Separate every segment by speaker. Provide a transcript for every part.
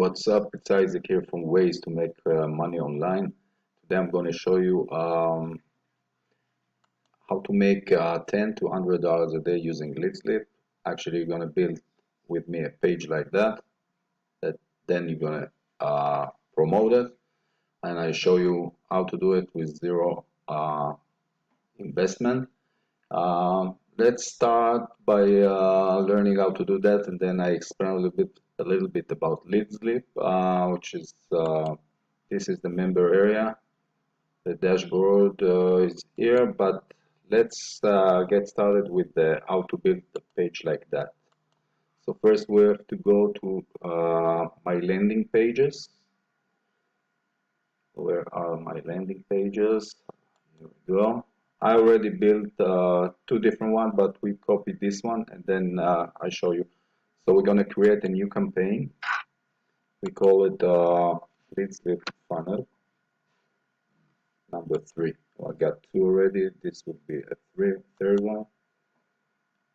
Speaker 1: what's up? It's Isaac here from Ways to Make Money Online. Today I'm going to show you how to make $10 to $100 a day using LeadSleep. Actually, you're going to build with me a page like that. Then you're going to promote it, and I show you how to do it with zero investment. Let's start by learning how to do that, and then I explain a little bit about LeadSleep, which is this is the member area. The dashboard is here, but let's get started with how to build the page like that. So first we have to go to my landing pages. Where are my landing pages? Here we go. I already built two different ones, but we copied this one, and then I show you. So we're gonna create a new campaign. We call it LeadSleep Funnel number 3. Well, I got 2 already. This would be a third one.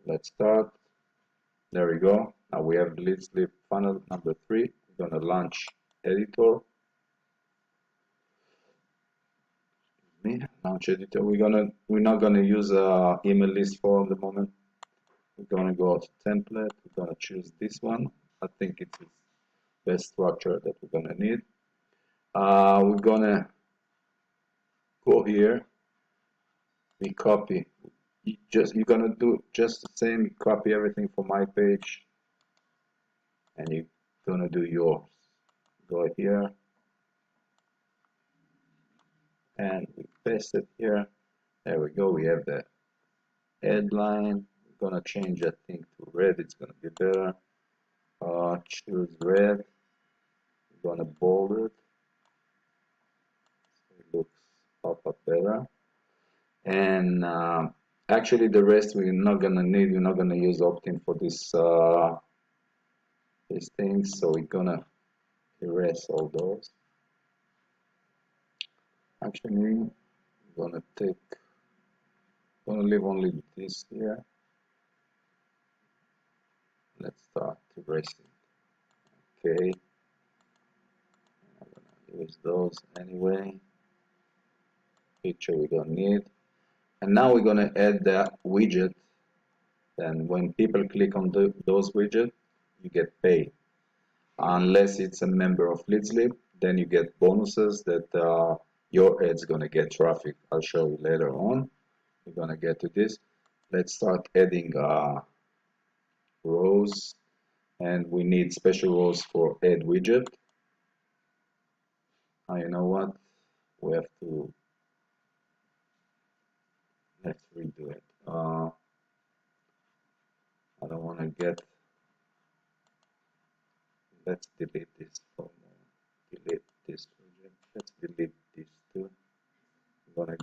Speaker 1: Let's start. There we go. Now we have LeadSleep Funnel number 3. We're gonna launch editor. Launch editor. We're not gonna use a email list for the moment. We're gonna go to template. We're gonna choose this one. I think it's the best structure that we're gonna need. We're gonna go here. We copy. You're gonna do just the same. You copy everything from my page, and you're gonna do yours. Go here. And we paste it here. There we go. We have the headline. We're gonna change that thing to red. It's gonna be better. Choose red. We're gonna bold it. So it looks up better. And actually, the rest we're not gonna need. We're not gonna use opt-in for these things. So we're gonna erase all those. Actually, I'm gonna leave only this here. Let's start erasing. Okay, I'm gonna use those anyway. Picture we don't need. And now we're gonna add the widget. And when people click on those widgets, you get paid. Unless it's a member of LeadSleep, then you get bonuses that your ad's gonna get traffic. I'll show you later on. We're gonna get to this. Let's start adding rows, and we need special rows for add widget. You know what? We have to let's redo it. I don't want to get. Let's delete this from delete this widget. Let's delete these two. We're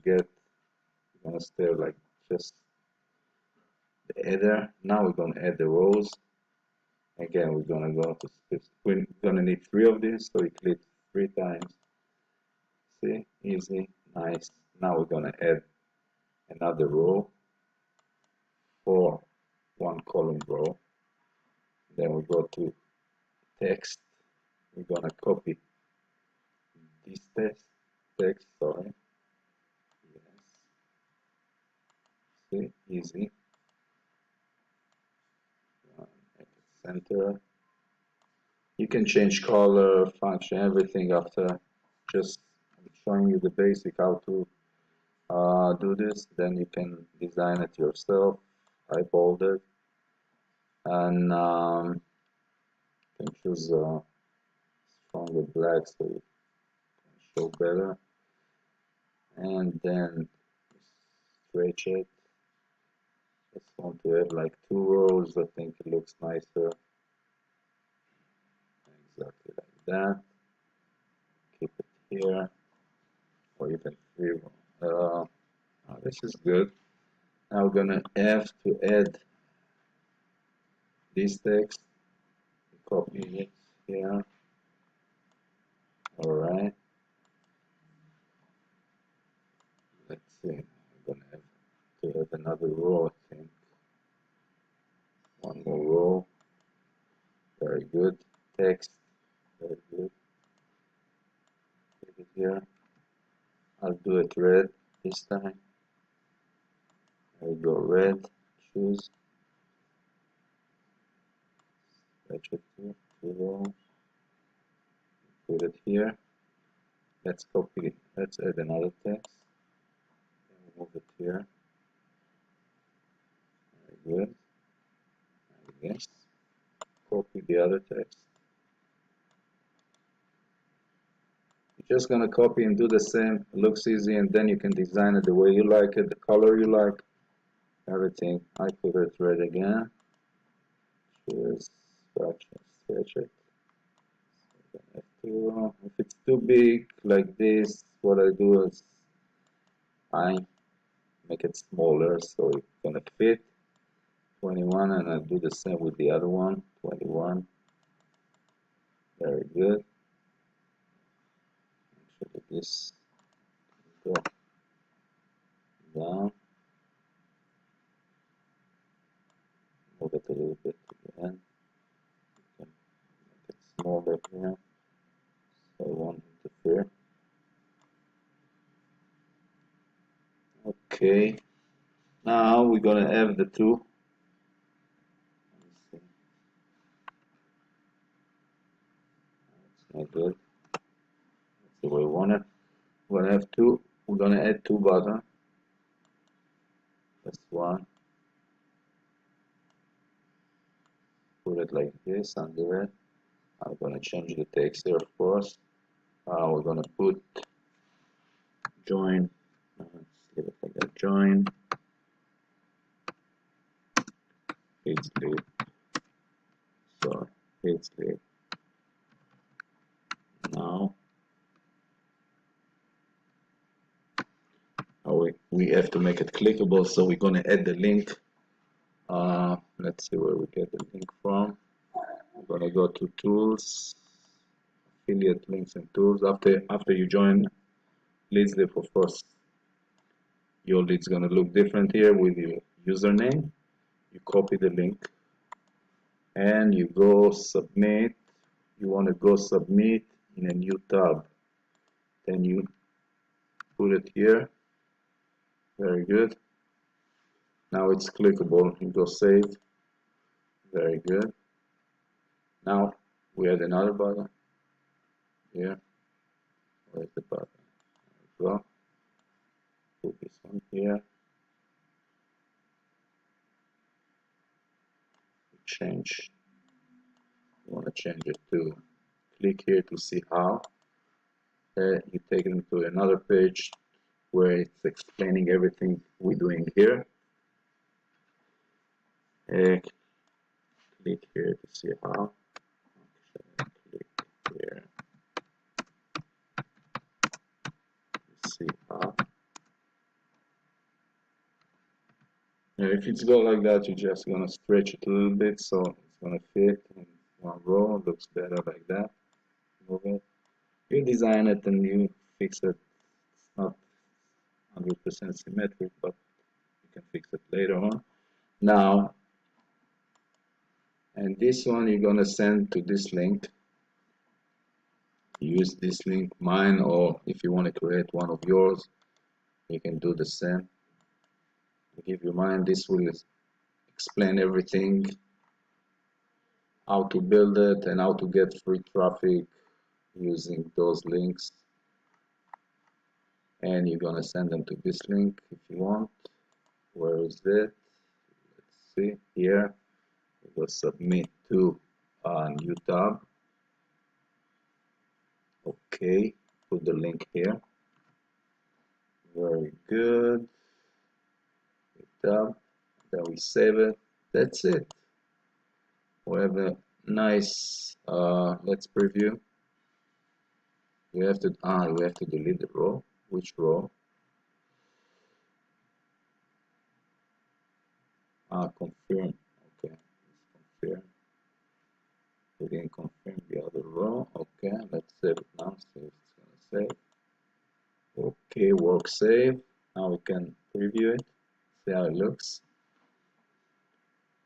Speaker 1: gonna stay like just the header. Now we're gonna add the rows. Again, we're gonna go to this. We're gonna need 3 of these, so we click 3 times. See, easy, nice. Now we're gonna add another row for 1 column row. Then we go to text. We're gonna copy this text. Sorry. Yes. See, easy. Make it center. You can change color, function, everything after. Just showing you the basic how to do this. Then you can design it yourself. I bold it, and you can choose stronger black so you can show better, and then stretch it. Just want to have like 2 rows. I think it looks nicer. Exactly like that. Keep it here, or even 3 rows. This is good. Now we're gonna have to add this text. Copy it here. All right. Let's see. I'm gonna have to add another row. I think 1 more row. Very good. Text. Very good. Take it here. I'll do it red this time. There we go, red. Choose. Stretch it to 2 rows. Put it here. Let's copy it. Let's add another text. Move it here. Very good. Yes. Copy the other text. You're just gonna copy and do the same. It looks easy, and then you can design it the way you like it, the color you like, everything. I put it red again. Just stretch it. If it's too big like this, what I do is I make it smaller so it's gonna fit. 21, and I do the same with the other one. 21. Very good. Make sure that this go down. Move it a little bit to the end. You can make it smaller here, so it won't interfere. Okay. Now we're gonna have the two. That's not good. That's the way we want it. We're gonna have two. We're gonna add two buttons. That's one. Put it like this under it. I'm gonna change the text here, of course. We're gonna put join. Let's leave it like that. Join. Leadsleap. Sorry, Leadsleap. Now we have to make it clickable, so we're gonna add the link. Let's see where we get the link from. We're gonna go to tools, affiliate links and tools. After you join Leadsleap, of course, your lead's gonna look different here with your username. You copy the link and you go submit. You want to go submit in a new tab. Then you put it here. Very good. Now it's clickable. You go save. Very good. Now we add another button here. Where's the button? There we go. Put this one here. Change. You want to change it to click here to see how. You take it to another page where it's explaining everything we're doing here. Click here to see how. Click here to see how. Now, if it's go like that, you're just gonna stretch it a little bit so it's gonna fit in one row. It looks better like that. Move it. You design it and you fix it. It's not 100% symmetric, but you can fix it later on. Now, and this one you're gonna send to this link. Use this link, mine, or if you want to create one of yours, you can do the same. Give you mine. This will explain everything, how to build it and how to get free traffic using those links. And you're gonna send them to this link if you want. Where is it? Let's see here. We go submit to a new tab. Okay, put the link here. Very good. Tab. Then we save it. That's it. We have a nice. Let's preview. We have to delete the row. Which row? Confirm. Okay, let's confirm. We didn't confirm the other row. Okay, let's save it now. See if it's gonna save. Okay, work save. Now we can preview it. See how it looks.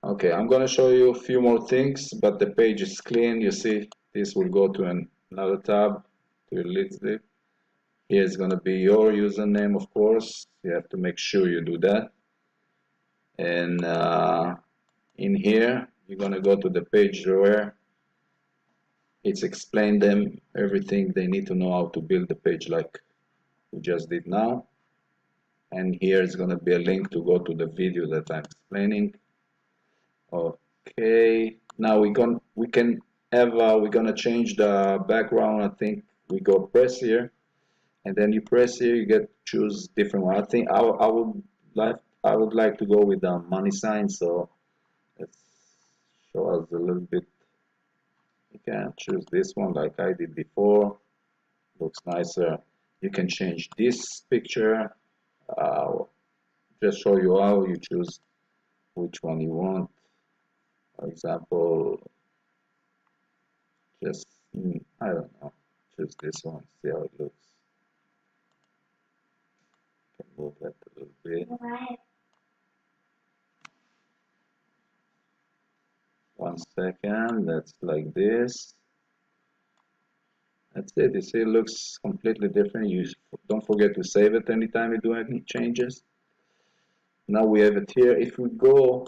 Speaker 1: Okay, I'm gonna show you a few more things, but the page is clean. You see this will go to another tab, to your LeadSleep. Here's going to be your username, of course. You have to make sure you do that. And in here, you're going to go to the page where it's explained them everything they need to know how to build the page like we just did now. And here is going to be a link to go to the video that I'm explaining. Okay, now we're gonna change the background. I think we go press here, and then you press here, you get choose different one. I think I would like to go with the money sign, so let's show us a little bit. You can choose this one like I did before, looks nicer. You can change this picture, just show you how you choose which one you want. For example, just I don't know, choose this one, see how it looks. Can move that a little bit. One second, that's like this. That's it. You see, it looks completely different. You don't forget to save it anytime you do any changes. Now we have it here. If we go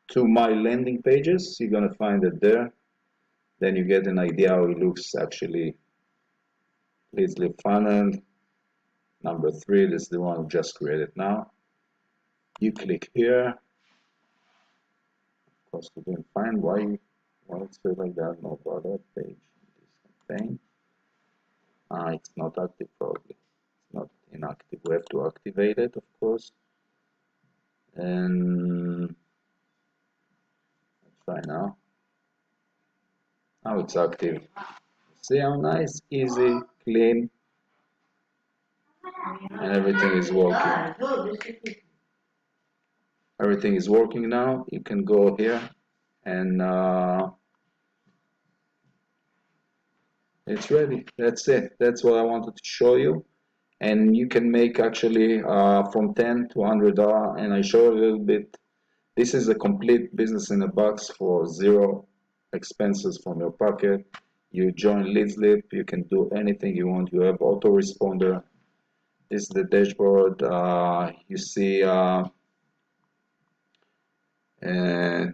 Speaker 1: to my landing pages, you're gonna find it there. Then you get an idea how it looks actually. LeadSleep funnel number 3. This is the one we just created now. You click here. Of course, we didn't find why it's feel like that. No bother page. This campaign. It's not active probably. It's not inactive. We have to activate it, of course. And let's try now. Now it's active. See how nice, easy, clean, and everything is working. Everything is working now. You can go here and it's ready. That's it. That's what I wanted to show you. And you can make actually from 10 to $100, and I show you a little bit. This is a complete business in a box for zero expenses from your pocket. You join LeadSleep, you can do anything you want. You have autoresponder. This is the dashboard. You see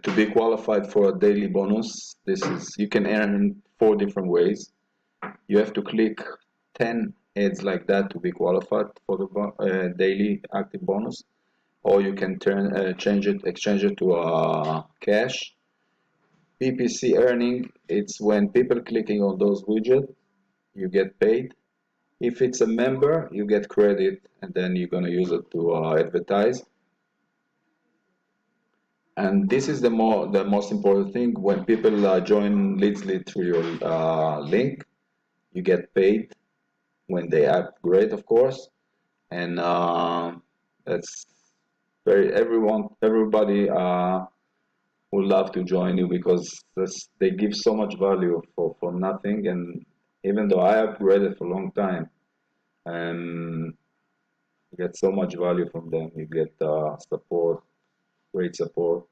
Speaker 1: to be qualified for a daily bonus, you can earn in 4 different ways. You have to click 10 ads like that to be qualified for the daily active bonus, or you can exchange it to cash. PPC earning, it's when people clicking on those widgets, you get paid. If it's a member, you get credit, and then you're gonna use it to advertise. And this is the most important thing. When people join LeadSleep through your link, you get paid when they upgrade, of course. And that's everybody would love to join you, because they give so much value for nothing. And even though I upgraded for a long time, and you get so much value from them. You get support, great support.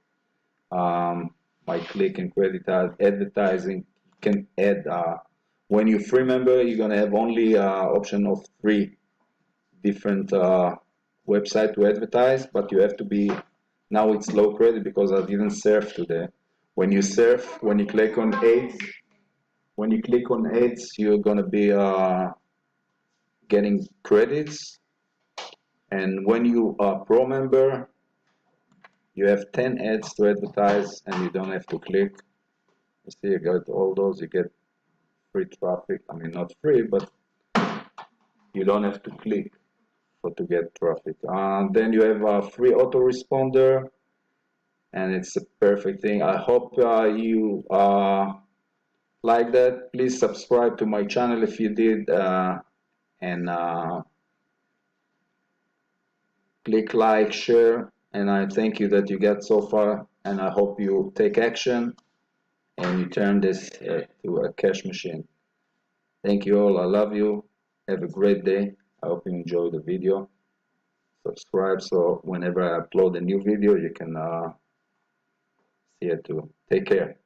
Speaker 1: My click and credit advertising, you can add when you free member, you're gonna have only option of 3 different website to advertise, but you have to be, now it's low credit because I didn't surf today. When you surf, when you click on ads, you're gonna be getting credits. And when you are pro member, you have 10 ads to advertise, and you don't have to click. You see, you got all those, you get free traffic. I mean, not free, but you don't have to click to get traffic. Then you have a free autoresponder, and it's a perfect thing. I hope you like that. Please subscribe to my channel if you did, and click like, share, and I thank you that you get so far, and I hope you take action and you turn this to a cash machine. Thank you all. I love you. Have a great day. I hope you enjoy the video. Subscribe so whenever I upload a new video, you can see it too. Take care.